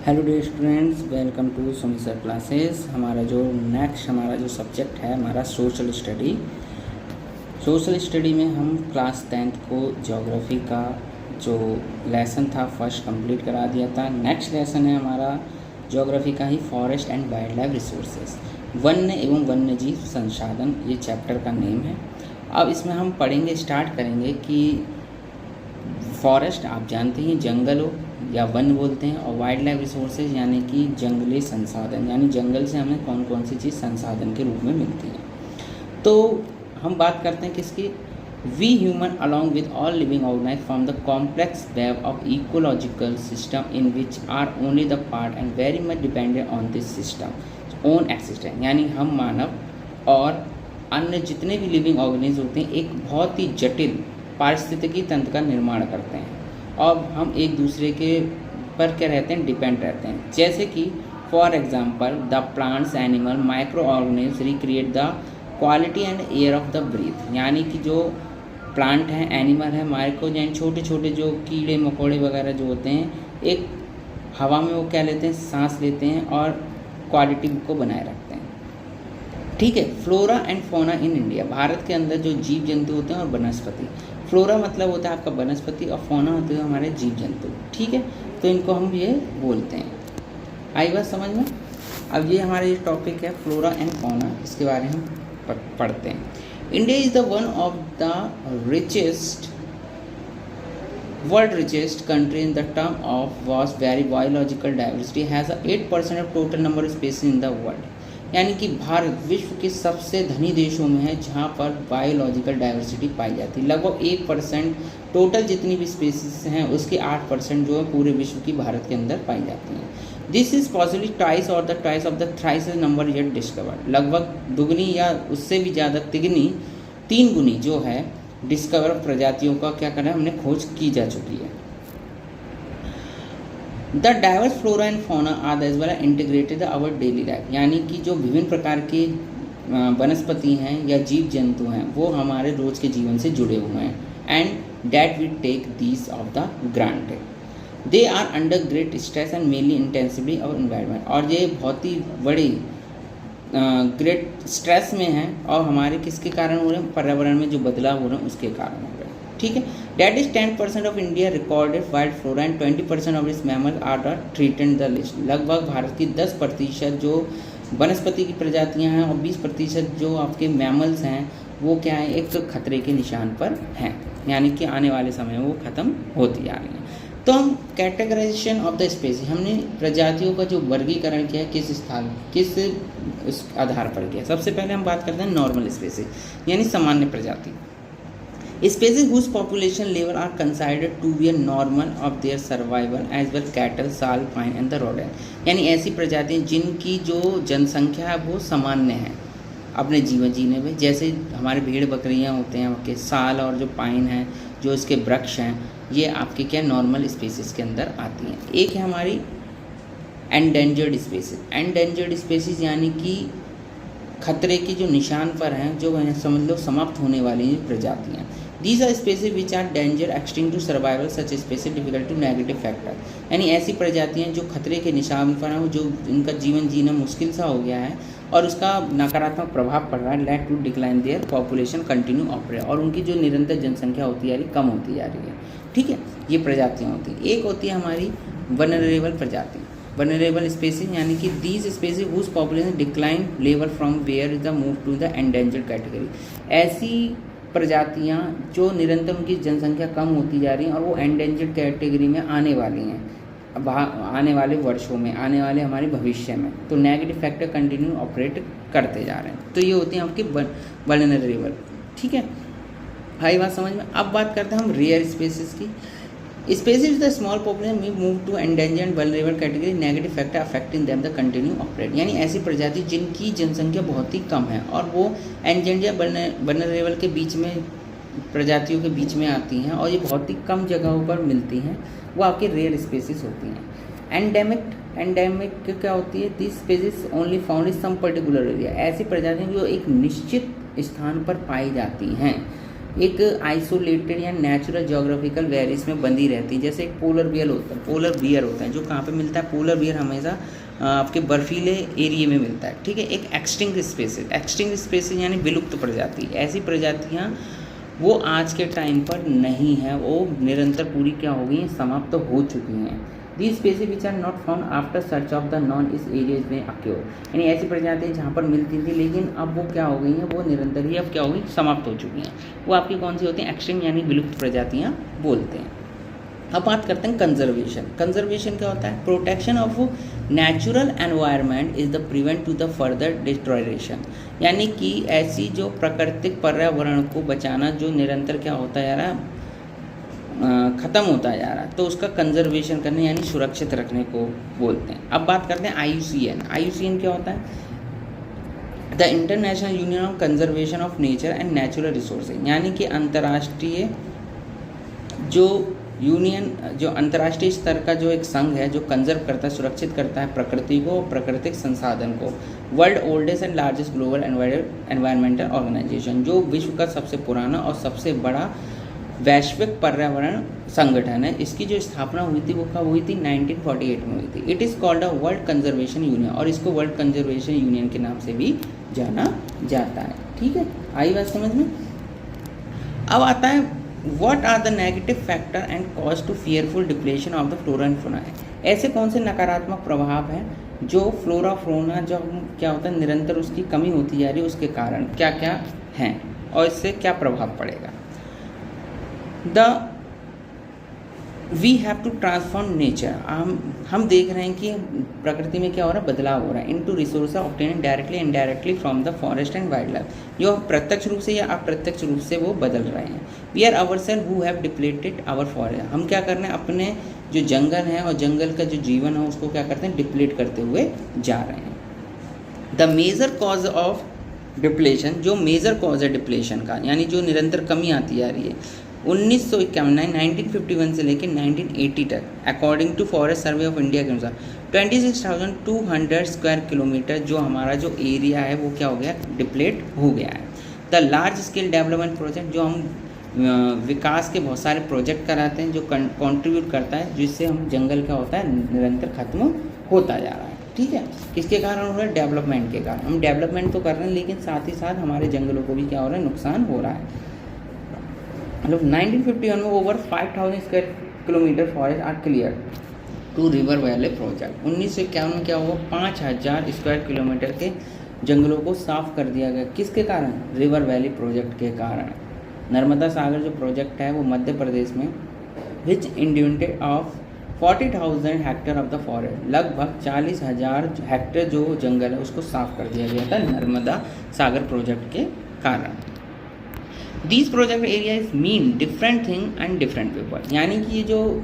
Hello dear students, welcome to Sumi sir classes. हमारा जो subject है हमारा सोशल स्टडी। सोशल स्टडी में हम क्लास 10th को ज्योग्राफी का जो लेसन था फर्स्ट कंप्लीट करा दिया था। नेक्स्ट लेसन है हमारा ज्योग्राफी का ही forest and wildlife resources, वन्य एवं वन्यजीव संसाधन, ये चैप्टर का नेम है। अब इसमें हम पढ़ेंगे, स्टार्ट करेंगे कि फॉरेस्ट आप जानते हैं जंगल हो या वन बोलते हैं, और वाइल्ड लाइफ रिसोर्सेज यानी कि जंगली संसाधन, यानी जंगल से हमें कौन कौन सी चीज़ संसाधन के रूप में मिलती है। तो हम बात करते हैं किसकी, we human along with all living organise form the complex web of ecological system in which are only the part and very much dependent on this system own existence. यानी हम मानव और अन्य जितने भी लिविंग ऑर्गेनिज्म होते हैं एक बहुत ही जटिल पारिस्थितिकी तंत्र का निर्माण करते हैं, और हम एक दूसरे के पर क्या रहते हैं, डिपेंड रहते हैं। जैसे कि for example the plants, animal, microorganism recreate the quality and air of the breath. यानी कि जो प्लांट हैं, एनिमल है, माइक्रो यानी छोटे छोटे जो कीड़े मकोड़े वगैरह जो होते हैं, एक हवा में वो क्या लेते हैं, सांस लेते हैं और क्वालिटी को बनाए रखते हैं। ठीक है। Flora and fauna in India, Bharat के अंदर जो जीव जंतु होते हैं और वनस्पति। फ्लोरा मतलब होता है आपका वनस्पति और फौना होते हैं हमारे जीव जंतु। ठीक है, तो इनको हम ये बोलते हैं। आई बात समझ में। अब ये हमारा ये टॉपिक है फ्लोरा एंड फौना, इसके बारे में हम पढ़ते हैं। India is the one of the richest world richest country in the term of vast very biological diversity has a 8% of total number of species in the world। यानी कि भारत विश्व के सबसे धनी देशों में है जहाँ पर बायोलॉजिकल डाइवर्सिटी पाई जाती है। लगभग 1% टोटल जितनी भी स्पीसीज हैं उसके 8% जो है पूरे विश्व की भारत के अंदर पाई जाती हैं। दिस इज पॉसिबली ट्वाइस और the twice of the thrice number yet discovered. लगभग दुगनी या उससे भी ज़्यादा तिगनी 3 गुनी जो है डिस्कवर प्रजातियों का क्या करना है, हमने खोज की जा चुकी है। The diverse flora and fauna are as well integrated our daily life. यानी कि जो विभिन्न प्रकार के वनस्पति हैं या जीव जंतु हैं वो हमारे रोज के जीवन से जुड़े हुए हैं, and that we take these of the granted. They are under great stress and mainly intensively our environment. और ये बहुत ही बड़ी ग्रेट स्ट्रेस में हैं और हमारे किसके कारण हो रहे हैं, पर्यावरण में जो बदलाव हो रहे हैं उसके कारण हो रहे हैं। ठीक है। That is 10% of India recorded wild flora and 20% of its mammal are the threatened the list. लगभग भारत की 10% जो वनस्पति की प्रजातियां हैं और 20% जो आपके मैमल्स हैं वो क्या है, एक खतरे के निशान पर हैं, यानी कि आने वाले समय में वो खत्म होती जा रही हैं। तो हम कैटेगराइजेशन ऑफ द स्पीसीज, हमने प्रजातियों का जो वर्गीकरण किया किस उस आधार पर किया। सबसे पहले हम बात करते हैं नॉर्मल स्पीसीज यानी सामान्य प्रजाति। Species whose population level are considered to be a normal of their survival as well cattle, sal, pine and the rodent. यानी ऐसी प्रजातियाँ जिनकी जो जनसंख्या है वो सामान्य है अपने जीवन जीने में, जैसे हमारे भेड़ बकरियाँ होते हैं आपके, साल और जो पाइन है, जो इसके वृक्ष हैं, ये आपके क्या नॉर्मल स्पीसीज के अंदर आती हैं। एक है हमारी एंडेंजर्ड स्पीसीज। एंडेंजर्ड स्पीसीज यानी कि खतरे की जो निशान पर हैं, जो समझ लो समाप्त होने वाली प्रजातियाँ। These are species which are danger extinct to survival such species difficult to negative factor. यानी ऐसी प्रजातियाँ जो खतरे के निशान पर हैं, जो इनका जीवन जीना मुश्किल सा हो गया है और उसका नकारात्मक प्रभाव पड़ रहा है, let to decline their population continue operate, और उनकी जो निरंतर जनसंख्या होती जा रही, कम होती जा रही है। ठीक है, ये प्रजातियाँ होती हैं। एक होती है हमारी वनरेबल प्रजाति, वनरेबल स्पीसीज, यानी कि these species whose population decline level from where is the move to the endangered category. ऐसी प्रजातियाँ जो निरंतर उनकी जनसंख्या कम होती जा रही हैं और वो एंडेंजर्ड कैटेगरी में आने वाली हैं आने वाले वर्षों में, आने वाले हमारे भविष्य में। तो नेगेटिव फैक्टर कंटिन्यू ऑपरेट करते जा रहे हैं। तो ये होती हैं आपकी वल्नरेबल। ठीक है, हाई बात समझ में। अब बात करते हैं हम रेयर स्पीसीज की। स्पीसीज द स्मॉल पॉपुलेशन में move to endangered vulnerable category, negative factor affecting them the continue operate. यानी ऐसी प्रजाति जिनकी जनसंख्या बहुत ही कम है और वो एंडेंजर्ड वल्नरेबल के बीच में, प्रजातियों के बीच में आती हैं और ये बहुत ही कम जगहों पर मिलती हैं, वो आपकी रेयर स्पीसीज होती हैं। एंडेमिक क्या होती है, this species only found in some particular area. ऐसी प्रजातियाँ जो एक निश्चित स्थान पर पाई जाती हैं, एक आइसोलेटेड या नेचुरल जोग्राफिकल वेरीज में बंधी रहती है। जैसे एक पोलर बियर होता है जो कहाँ पे मिलता है, पोलर बियर हमेशा आपके बर्फीले एरिया में मिलता है, ठीक है। एक एक्सटिंक्ट स्पेसीज यानी विलुप्त प्रजाति, ऐसी प्रजातियाँ वो आज के टाइम पर नहीं है, वो निरंतर पूरी क्या हो गई हैं, समाप्त तो हो चुकी हैं। These species which are not found after search of the known is areas में occur, यानी ऐसी प्रजातियाँ जहाँ पर मिलती थी लेकिन अब वो क्या हो गई हैं, वो निरंतर ही अब क्या हो गई, समाप्त हो चुकी हैं। वो आपकी कौन सी होती हैं, एक्सटिंक्ट यानी विलुप्त प्रजातियाँ बोलते हैं। अब बात करते हैं कंजर्वेशन क्या होता है, protection of natural environment is the prevent to the further destruction, यानी कि ऐसी जो प्राकृतिक पर्यावरण को बचाना जो निरंतर क्या होता जा रहा है, ख़त्म होता जा रहा है, तो उसका कंजर्वेशन करने यानी सुरक्षित रखने को बोलते हैं। अब बात करते हैं IUCN क्या होता है, the international union of conservation of nature and natural resources, यानी कि अंतर्राष्ट्रीय स्तर का जो एक संघ है जो कंजर्व करता है, सुरक्षित करता है प्रकृति को, प्राकृतिक संसाधन को। World oldest and largest global environmental organisation, जो विश्व का सबसे पुराना और सबसे बड़ा वैश्विक पर्यावरण संगठन है। इसकी जो स्थापना हुई थी वो कब हुई थी, 1948 में हुई थी। It is called a world conservation union, और इसको वर्ल्ड कंजर्वेशन यूनियन के नाम से भी जाना जाता है, ठीक है। आई बात समझ में। अब आता है what are the negative factor and cause to fearful depletion of the flora and fauna, ऐसे कौन से नकारात्मक प्रभाव हैं जो फ्लोरा फौना जो क्या होता है निरंतर उसकी कमी होती जा रही है, उसके कारण क्या क्या हैं और इससे क्या प्रभाव पड़ेगा। We have to transform nature, हम देख रहे हैं कि प्रकृति में क्या हो रहा है, बदलाव हो रहा है। Into resource obtain directly indirectly from the forest and wild life, जो प्रत्यक्ष रूप से या अप्रत्यक्ष रूप से वो बदल रहे हैं। We are our self who have depleted our forest, हम क्या कर रहे हैं, अपने जो जंगल हैं और जंगल का जो जीवन है उसको क्या करते हैं, डिप्लेट करते हुए जा रहे हैं। The major cause of depletion, जो मेजर कॉज है डिप्लेशन का यानी जो निरंतर कमी आती जा रही है, 1951 से लेकर 1980 तक according to Forest Survey of India के अनुसार 26,200 स्क्वायर किलोमीटर जो हमारा जो एरिया है वो क्या हो गया, डिप्लेट हो गया है। The large scale development project, जो हम विकास के बहुत सारे प्रोजेक्ट कराते हैं जो कंट्रीब्यूट करता है, जिससे हम जंगल क्या होता है निरंतर खत्म होता जा रहा है, ठीक है। किसके कारण हो रहा है, डेवलपमेंट के कारण। हम डेवलपमेंट तो कर रहे हैं लेकिन साथ ही साथ हमारे जंगलों को भी क्या हो रहा है, नुकसान हो रहा है। मतलब 1951 में over 5,000 square kilometre forest are clear to river valley project. 1951 में क्या हुआ, 5,000 स्क्वायर किलोमीटर के जंगलों को साफ कर दिया गया। किसके कारण, रिवर वैली प्रोजेक्ट के कारण। नर्मदा सागर जो प्रोजेक्ट है वो मध्य प्रदेश में which independent of 40,000 hectare of the forest, लगभग 40,000 हेक्टेयर जो जंगल है उसको साफ कर दिया गया था नर्मदा सागर प्रोजेक्ट के कारण। This project area is mean different thing and different people, यानी कि ये जो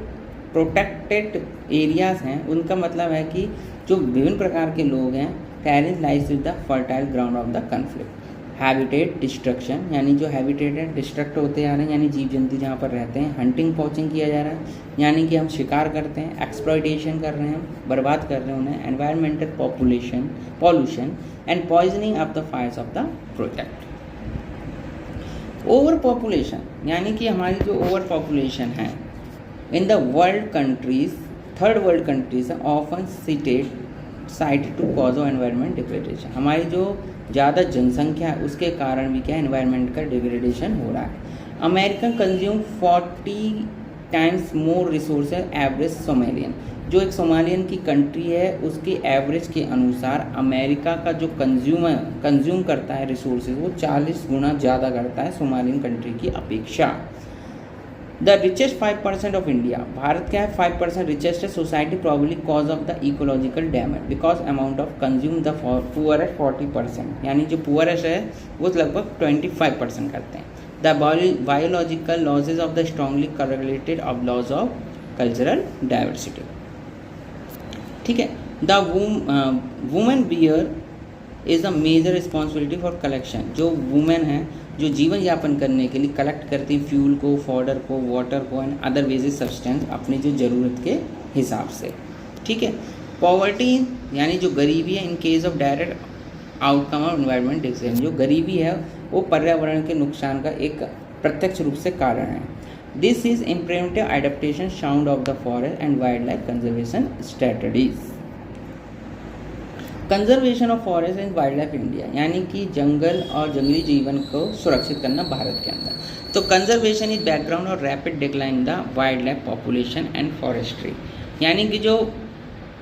प्रोटेक्टेड एरियाज़ हैं उनका मतलब है कि जो विभिन्न प्रकार के लोग हैं, terrain lies with the fertile ground of the conflict. Habitat destruction, यानी जो हैबिटेट है डिस्ट्रक्ट होते जा रहे हैं, यानी जीव जंतु जहाँ पर रहते हैं। हंटिंग पॉचिंग किया जा रहा है, यानी कि हम शिकार करते हैं। एक्सप्लॉयटेशन कर रहे हैं, बर्बाद कर रहे हैं उन्हें। Environmental pollution and poisoning of the fires of the project. Overpopulation, यानी कि हमारी जो ओवर पॉपुलेशन है in the world countries, third world countries often cited to cause of environment degradation. हमारी जो ज़्यादा जनसंख्या है उसके कारण भी क्या एनवायरमेंट का डिग्रेडेशन हो रहा है। American consume 40 times more resources average Somalian, जो एक सोमालियन की कंट्री है उसके एवरेज के अनुसार अमेरिका का जो कंज्यूम करता है रिसोर्सेज वो 40 गुना ज़्यादा करता है सोमालियन कंट्री की अपेक्षा। The richest 5% of India, Bharat क्या है 5% रिचेस्ट है society, probably cause of the ecological damage because amount of consume the poorest 40%, यानी जो पुअरेस्ट है वो लगभग 25% करते हैं। The biological losses of the strongly correlated of loss of cultural diversity, ठीक है। The women bear is a major responsibility for collection, जो वुमेन है जो जीवन यापन करने के लिए कलेक्ट करती हैं फ्यूल को, फॉडर को, वाटर को एंड अदर वेजेज सब्सटेंस अपनी जो ज़रूरत के हिसाब से, ठीक है। पॉवर्टी, यानी जो गरीबी है in case of direct outcome of environment design, जो गरीबी है वो पर्यावरण के नुकसान का एक प्रत्यक्ष रूप से कारण है। This is preventive adaptation sound of the forest and wildlife conservation strategies. Conservation of forest and wildlife India, यानी कि जंगल और जंगली जीवन को सुरक्षित करना भारत के अंदर। तो कंजर्वेशन इज बैकग्राउंड और rapid decline the wild life population and forestry, यानी कि जो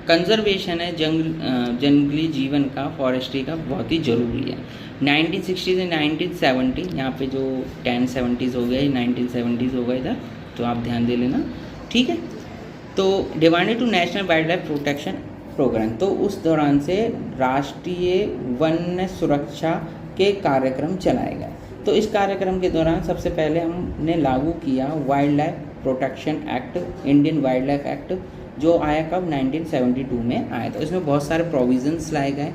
कंजर्वेशन है जंगली जीवन का, फॉरेस्ट्री का, बहुत ही ज़रूरी है। 1960 से 1970, यहाँ पे जो 1070s हो गया, 1970s हो गया इधर, तो आप ध्यान दे लेना, ठीक है। तो demanded to national wildlife protection programme, तो उस दौरान से राष्ट्रीय वन्य सुरक्षा के कार्यक्रम चलाए गए। तो इस कार्यक्रम के दौरान सबसे पहले हमने लागू किया wild life protection act, Indian wild life act, जो आया कब 1972 में आया था। इसमें बहुत सारे प्रोविजंस लाए गए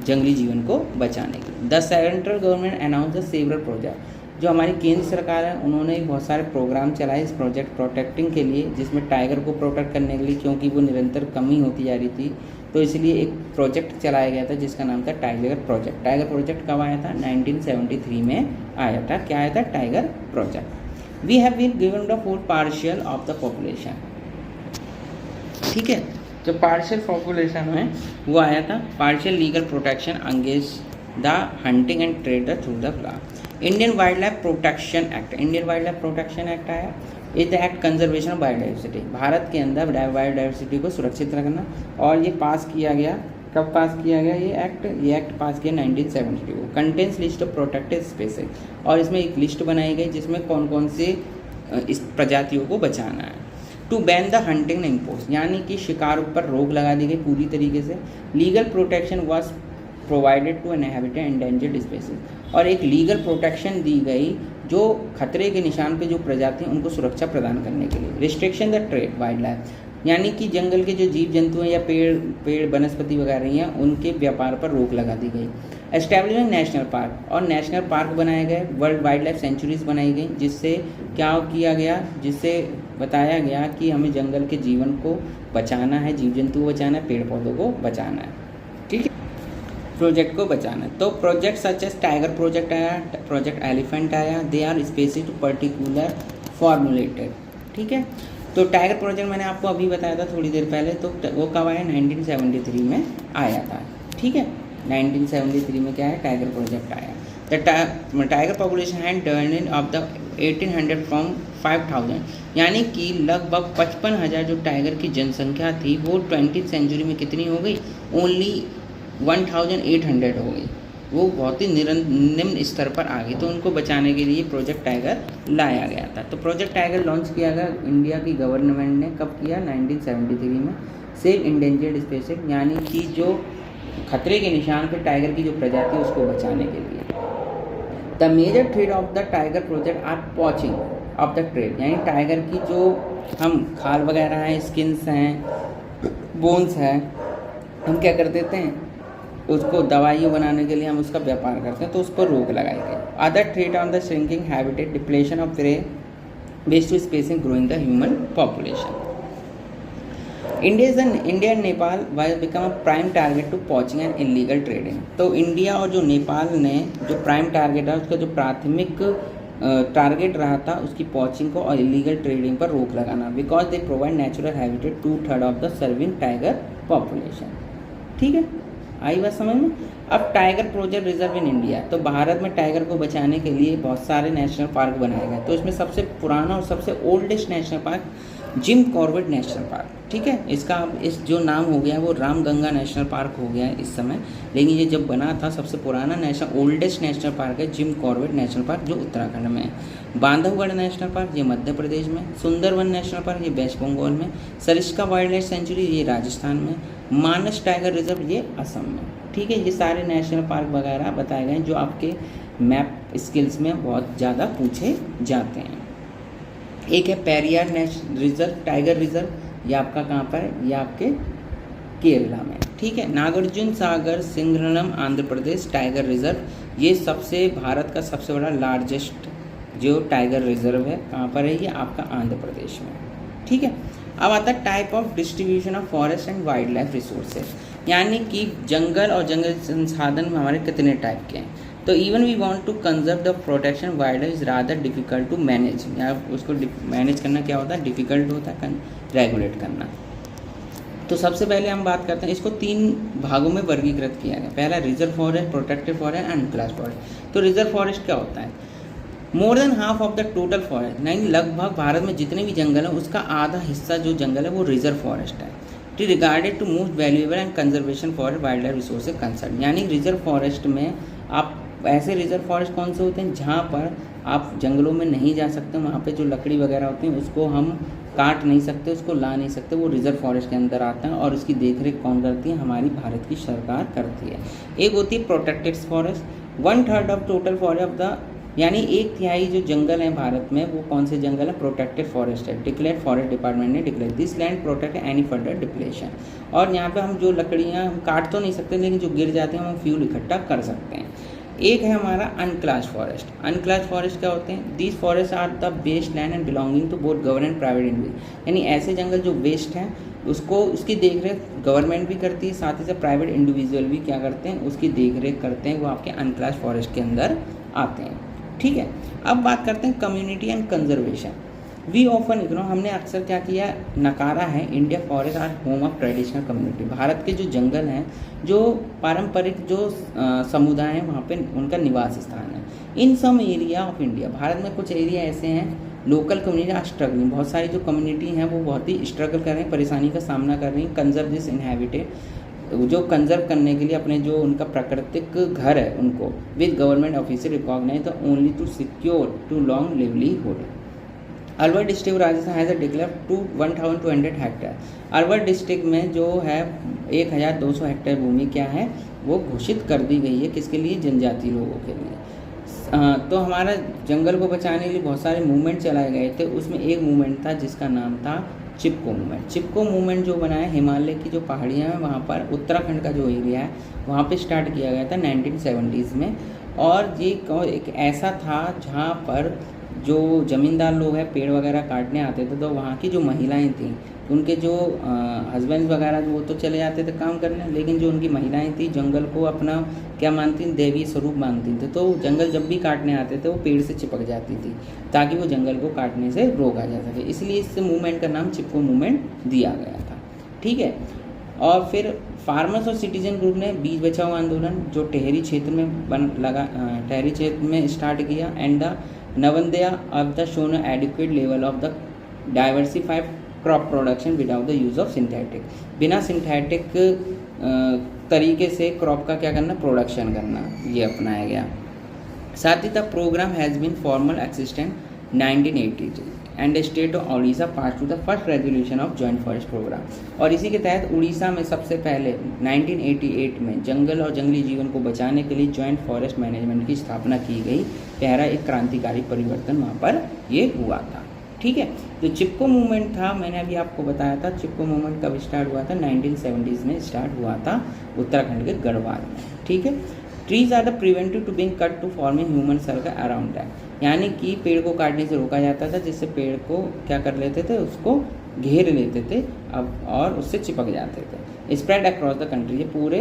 जंगली जीवन को बचाने के लिए। The central government announce the several project, जो हमारी केंद्र सरकार है उन्होंने बहुत सारे प्रोग्राम चलाए इस प्रोजेक्ट प्रोटेक्टिंग के लिए, जिसमें टाइगर को प्रोटेक्ट करने के लिए, क्योंकि वो निरंतर कमी होती जा रही थी, तो इसलिए एक प्रोजेक्ट चलाया गया था जिसका नाम था टाइगर प्रोजेक्ट। टाइगर प्रोजेक्ट कब आया था? 1973 में आया था। क्या आया था? Tiger project. We have been given the full partial of the population, ठीक है। जो पार्शियल पॉपुलेशन है वो आया था। Partial legal protection against the hunting and trader through the law. Indian wildlife protection act, Indian wildlife protection act आया। Is the act conservation of wild diversity, Bharat के अंदर वाइल्ड डाइवर्सिटी को सुरक्षित रखना, और ये पास किया गया। कब पास किया गया ये एक्ट? ये एक्ट पास किया 1972 को। Contains list of protected species, और इसमें एक लिस्ट बनाई गई जिसमें कौन कौन से इस प्रजातियों को बचाना है। To ban the hunting impose, यानी कि शिकार पर रोक लगा दी गई पूरी तरीके से। Legal protection was provided to inhabited endangered species, और एक लीगल प्रोटेक्शन दी गई जो खतरे के निशान पे जो प्रजाति हैं उनको सुरक्षा प्रदान करने के लिए। Restriction the trade wild life, यानी कि जंगल के जो जीव जंतु हैं या पेड़ वनस्पति वगैरह हैं उनके व्यापार पर रोक लगा दी गई। एस्टैब्लिशमेंट नेशनल पार्क, और नेशनल पार्क बनाए गए। वर्ल्ड वाइल्ड लाइफ सेंचुरीज बनाई गई, जिससे क्या किया गया? जिससे बताया गया कि हमें जंगल के जीवन को बचाना है, जीव जंतु को बचाना है, पेड़ पौधों को बचाना है, ठीक है, प्रोजेक्ट को बचाना है। तो project such as tiger project आया, प्रोजेक्ट एलिफेंट आया। They are specific particular formulated, ठीक है। तो टाइगर प्रोजेक्ट मैंने आपको अभी बताया था थोड़ी देर पहले, तो वो कब आया? 1973 में आया था, ठीक है। 1973 में क्या है? टाइगर प्रोजेक्ट आया। The tiger population had turn off the 1800 from 5000, यानी कि लगभग 55,000 जो टाइगर की जनसंख्या थी वो 20th सेंचुरी में कितनी हो गई? ओनली 1800 हो गई। वो बहुत ही निम्न स्तर पर आ गई। तो उनको बचाने के लिए प्रोजेक्ट टाइगर लाया गया था। तो प्रोजेक्ट टाइगर लॉन्च किया गया इंडिया की गवर्नमेंट ने, कब किया? 1973 में। सेव इंडेंजर्ड स्पेसीज, यानी कि जो खतरे के निशान पे टाइगर की जो प्रजाति है उसको बचाने के लिए। The major thread of the tiger project are poaching of the trade, यानी टाइगर की जो हम खाल वगैरह हैं, स्किन्स हैं, बोन्स हैं, हम क्या कर देते हैं? उसको दवाइयाँ बनाने के लिए हम उसका व्यापार करते हैं, तो उस पर रोक लगाई गई। Other threat on the shrinking habitat, depletion of prey, based to spacing growing the human population. India and Nepal was become a prime target to poaching and illegal trading. तो इंडिया और जो नेपाल ने जो प्राइम टारगेट है, उसका जो प्राथमिक target रहा था उसकी पॉचिंग को और इलीगल ट्रेडिंग पर रोक लगाना, because they provide natural habitat 2/3 of the serving tiger population, ठीक है। आई बात समझ में? अब tiger project reserve in India, तो भारत में टाइगर को बचाने के लिए बहुत सारे नेशनल पार्क बनाए गए। तो इसमें सबसे पुराना और सबसे oldest national park Jim Corbett national park, ठीक है। इसका इस जो नाम हो गया वो रामगंगा नेशनल पार्क हो गया है इस समय, लेकिन ये जब बना था सबसे पुराना ओल्डेस्ट नेशनल पार्क है जिम कॉर्बेट नेशनल पार्क, जो उत्तराखंड में है। बांधवगढ़ नेशनल पार्क ये मध्य प्रदेश में, सुंदरवन नेशनल पार्क ये वेस्ट बंगाल में, सरिस्का वाइल्ड लाइफ सेंचुरी ये राजस्थान में, मानस टाइगर रिजर्व ये असम में, ठीक है। ये सारे नेशनल पार्क वगैरह बताए गए जो आपके मैप स्किल्स में बहुत ज़्यादा पूछे जाते हैं। एक है पेरियार रिजर्व, टाइगर रिजर्व, ये आपका कहाँ पर है? ये आपके केरला में, ठीक है। नागार्जुन सागर सिंघनम आंध्र प्रदेश टाइगर रिजर्व, ये सबसे भारत का सबसे बड़ा लार्जेस्ट जो टाइगर रिजर्व है, कहाँ पर है? ये आपका आंध्र प्रदेश में, ठीक है। अब आता है type of distribution of forest and wildlife resources, यानी कि जंगल और जंगल संसाधन में हमारे कितने टाइप के हैं। तो even we want to conserve the protection wildlife is rather difficult to manage, या उसको मैनेज करना क्या होता है, डिफिकल्ट होता है रेगुलेट करना। तो सबसे पहले हम बात करते हैं, इसको 3 भागों में वर्गीकृत किया गया। पहला reserve forest, protected forest, unclass forest. तो रिजर्व फॉरेस्ट क्या होता है, more than half of the total forest, यानी लगभग भारत में जितने भी जंगल है उसका आधा हिस्सा जो जंगल है वो रिजर्व फॉरेस्ट है। It is regarded to most valuable and conservation for wildlife resources concern, यानी रिजर्व फॉरेस्ट में आप ऐसे रिजर्व फॉरेस्ट कौन से होते हैं जहाँ पर आप जंगलों में नहीं जा सकते, वहाँ पे जो लकड़ी वगैरह होती है उसको हम काट नहीं सकते, उसको ला नहीं सकते, वो रिजर्व फॉरेस्ट के अंदर आता है। और उसकी देखरेख कौन करती है, हमारी भारत की सरकार करती है। एक होती है protected forest, 1/3 of total forest of the, यानी 1/3 जो जंगल है भारत में वो कौन से जंगल है, प्रोटेक्टेड फॉरेस्ट है। डिक्लेयर्ड फॉरेस्ट डिपार्टमेंट ने declare this land protect any further depletion. और यहाँ पे हम जो लकड़ियाँ हम काट तो नहीं सकते, लेकिन जो गिर जाते हैं हम फ्यूल इकट्ठा कर सकते हैं। एक है हमारा अनक्लास फॉरेस्ट। अनक्लास फॉरेस्ट क्या होते हैं, these forest are the wasteland and belonging to both government private individual, यानी ऐसे जंगल जो वेस्ट हैं उसको उसकी देखरेख गवर्नमेंट भी करती है, साथ ही साथ प्राइवेट इंडिविजुअल भी क्या करते हैं, उसकी देखरेख करते हैं, वो आपके अनक्लास फॉरेस्ट के अंदर आते हैं। ठीक है, अब बात करते हैं community and conservation. We often ignore, हमने अक्सर क्या किया, नकारा है India forest are home of traditional community. भारत के जो जंगल हैं, जो पारंपरिक जो समुदाय हैं वहाँ पे उनका निवास स्थान है। In some area of India, Bharat में कुछ एरिया ऐसे हैं लोकल कम्युनिटी आर स्ट्रगलिंग, बहुत सारी जो कम्युनिटी हैं वो बहुत ही स्ट्रगल कर रही हैं, परेशानी का सामना कर रही हैं। कंजर्व दिस इनहैबिटेड, जो कंजर्व करने के लिए अपने जो उनका प्राकृतिक घर है उनको with government officer recognise the only to secure to long livelihood. Alwar district Rajasthan has declare to 1200 hectare. Alwar district में जो है 1200 हेक्टेयर भूमि क्या है वो घोषित कर दी गई है, किसके लिए, जनजाति लोगों के लिए। तो हमारा जंगल को बचाने के लिए बहुत सारे मूवमेंट चलाए गए थे, उसमें एक मूवमेंट था जिसका नाम था चिपको मूवमेंट। चिपको मूवमेंट जो बना है हिमालय की जो पहाड़ियाँ हैं वहाँ पर, उत्तराखंड का जो एरिया है वहाँ पे स्टार्ट किया गया था 1970s में। और ये एक ऐसा था जहाँ पर जो ज़मींदार लोग हैं पेड़ वगैरह काटने आते थे, तो वहाँ की जो महिलाएं थीं उनके जो हस्बैंड वगैरह वो तो चले जाते थे काम करने, लेकिन जो उनकी महिलाएं थी जंगल को अपना क्या मानती थी, देवी स्वरूप मानती थी। तो जंगल जब भी काटने आते थे वो पेड़ से चिपक जाती थी ताकि वो जंगल को काटने से रोका जा सके, इसलिए इस मूवमेंट का नाम चिपको मूवमेंट दिया गया था। ठीक है, और फिर फार्मर्स और सिटीजन ग्रुप ने बीज बचाओ आंदोलन जो टेहरी क्षेत्र में टेहरी क्षेत्र में स्टार्ट किया, and the Navdanya of the shown adequate level of the diversified crop production without the use of synthetic, बिना सिंथेटिक तरीके से क्रॉप का क्या करना, प्रोडक्शन करना, ये अपनाया गया। साथ ही the programme has been formal existent 1980 and state of Orissa pass to the first resolution of joint forest programme. और इसी के तहत उड़ीसा में सबसे पहले 1988 में जंगल और जंगली जीवन को बचाने के लिए जॉइंट फॉरेस्ट मैनेजमेंट की स्थापना की गई। पहला एक क्रांतिकारी परिवर्तन वहाँ पर ये हुआ था। ठीक है, जो चिपको मूवमेंट था मैंने अभी आपको बताया था, चिपको मूवमेंट कब स्टार्ट हुआ था, 1970s में स्टार्ट हुआ था उत्तराखंड के गढ़वाल में। ठीक है, trees are the preventive to being cut to forming human circle around that, यानी कि पेड़ को काटने से रोका जाता था, जिससे पेड़ को क्या कर लेते थे, उसको घेर लेते थे अब और उससे चिपक जाते थे। स्प्रेड अक्रॉस द कंट्री, ये पूरे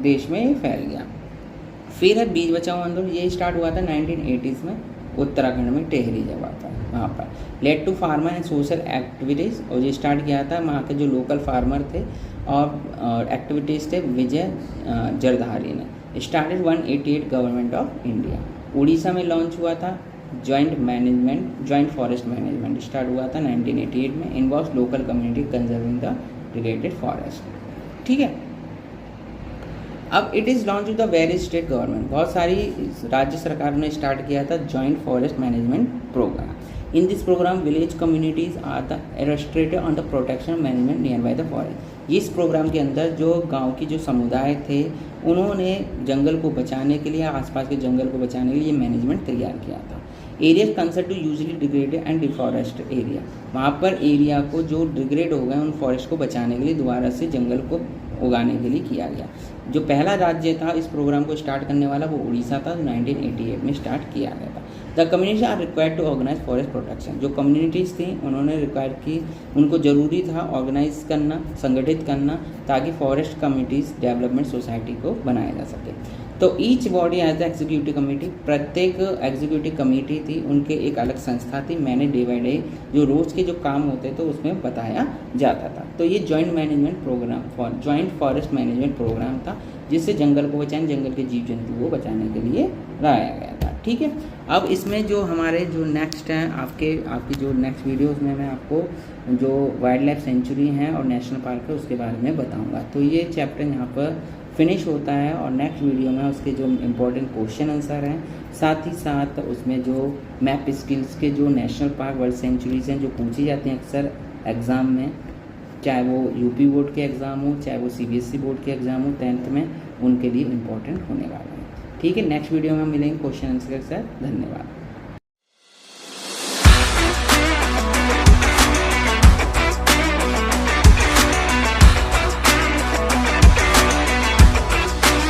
देश में फैल गया। फिर है बीज बचाओ आंदोलन, ये स्टार्ट हुआ था 1980s में उत्तराखंड में टेहरी जगह था वहाँ पर। Let to farmer and social activities, और ये स्टार्ट किया था वहाँ के जो लोकल फार्मर थे और एक्टिविटीज़ थे विजय जरधारी ने। Started 188 government of India. Orissa में लॉन्च हुआ था जॉइंट फॉरेस्ट मैनेजमेंट स्टार्ट हुआ था 1988 में, involves local community conserving the degraded forest. ठीक है, अब it is launch to the various state government, बहुत सारी राज्य सरकार ने स्टार्ट किया था joint forest management programme. In this programme village communities are the restricted on the protection management near by the forest. इस प्रोग्राम के अंदर जो गांव की जो समुदाय थे उन्होंने जंगल को बचाने के लिए, आसपास के जंगल को बचाने के लिए मैनेजमेंट तैयार किया था। Area concern to usually degraded and deforest area, वहाँ पर एरिया को जो डिग्रेड हो गए उन फॉरेस्ट को बचाने के लिए दोबारा से जंगल को उगाने के लिए किया गया। जो पहला राज्य था इस प्रोग्राम को स्टार्ट करने वाला वो उड़ीसा था, 1988 में स्टार्ट किया गया था। The communities are required to organise forest protection, जो कम्युनिटीज़ थी उन्होंने रिक्वायर की, उनको ज़रूरी था ऑर्गेनाइज करना, संगठित करना, ताकि फॉरेस्ट कम्युनिटीज़ डेवलपमेंट सोसाइटी को बनाया जा सके। तो each body as the executive committee, प्रत्येक एग्जीक्यूटिव कमेटी थी, उनके एक अलग संस्था थी। मैंने डे बाय डे जो रोज़ के जो काम होते तो उसमें बताया जाता था। तो ये joint management programme joint forest management programme था, जिससे जंगल को बचाने, जंगल के जीव जंतु को बचाने के लिए लाया गया था। ठीक है, अब इसमें जो हमारे जो नेक्स्ट हैं आपकी जो नेक्स्ट वीडियोज़ में मैं आपको जो वाइल्ड लाइफ सेंचुरी हैं और नेशनल पार्क है उसके बारे में बताऊँगा। तो ये चैप्टर यहाँ पर फिनिश होता है और नेक्स्ट वीडियो में उसके जो इम्पोर्टेंट क्वेश्चन आंसर हैं, साथ ही साथ उसमें जो मैप स्किल्स के जो नेशनल पार्क वर्ल्ड सेंचुरीज हैं जो पूछी जाती हैं अक्सर एग्ज़ाम में, चाहे वो यूपी बोर्ड के एग्ज़ाम हो, चाहे वो सीबीएसई बोर्ड के एग्ज़ाम हो 10th में, उनके लिए इम्पोर्टेंट होने वाला है। ठीक है, नेक्स्ट वीडियो में मिलेंगे क्वेश्चन आंसर के साथ। धन्यवाद।